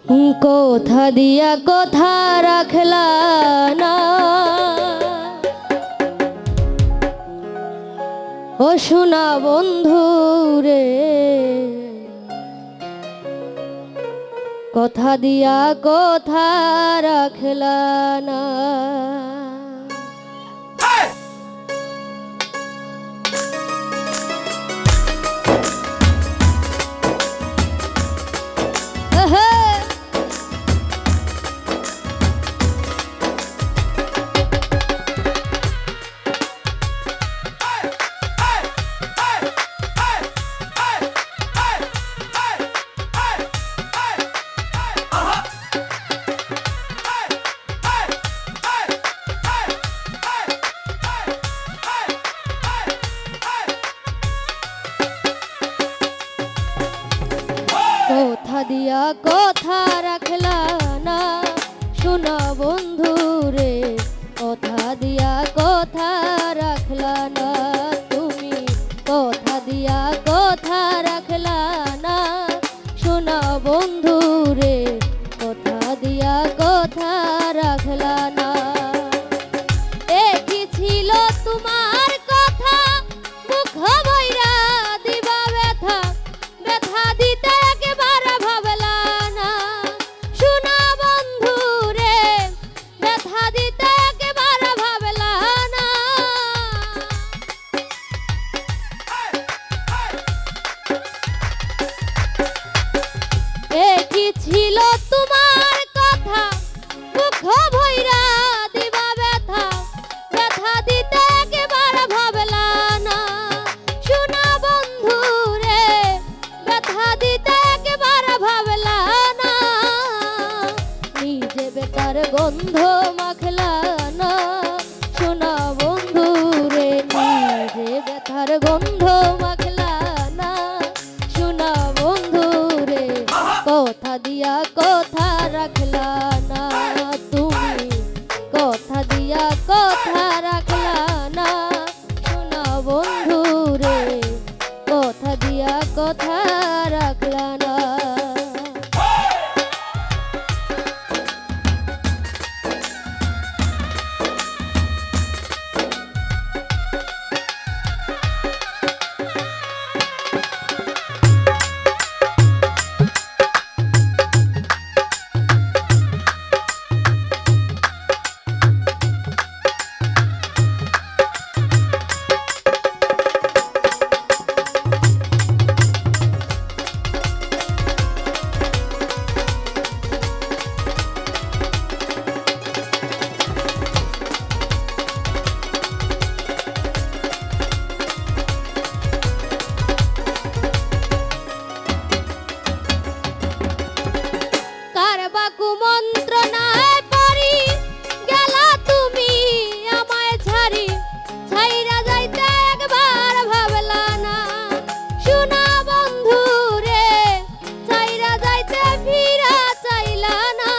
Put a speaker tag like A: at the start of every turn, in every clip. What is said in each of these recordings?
A: কোথা দিয়া কোথা রাখলা না ও সোনা বন্ধু রে, কোথা দিয়া কোথা রাখলা না। কোথা দিয়া কোথা রাখলা না সোনা বন্ধু রে, কোথা দিয়া কোথা রাখলা না তুমি, কোথা দিয়া কোথা রাখলা না সোনা বন্ধু রে, কোথা দিয়া কোথা রাখলা না। একই ছিল তোমার কথা মুখ ভইরা দিবা ব্যথা, ব্যথা দিতে ছিল তোমার কথা মুখ ভইরা দিবা ব্যথা, ব্যথা দিতে একবার ভাবলা না সোনা বন্ধু রে, ব্যথা দিতে একবার ভাবলা না। নিজে বেতার গন্ধ মাখলা না সোনা বন্ধু রে, নিজে বেতার গন্ধ মাখলা না সোনা বন্ধু রে, কোথা দিয়া কোথা রাখলা না তুমি, কোথা দিয়া কোথা রাখলা না সোনা বন্ধু রে, কোথা দিয়া কোথা রাখলা না। কুমন্ত্রণায় পড়ি গেলা তুমি আমায় ছাড়ি, ছাইরা যাইতে একবার ভাবলা না সোনা বন্ধু রে, ছাইরা যাইতে ফিরা চাইলা না।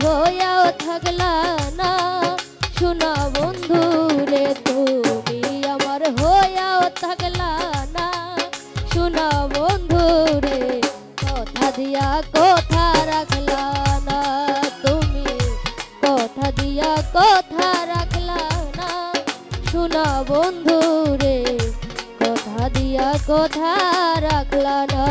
A: হইয়াও থাকলা না সোনা বন্ধু রে, তুমি আমার হইয়াও থাকলা না সোনা বন্ধু রে, কোথা দিয়া কোথা রাখলা না তুমি, কোথা দিয়া কোথা রাখলা না সোনা বন্ধু রে, কোথা দিয়া কোথা রাখলা না।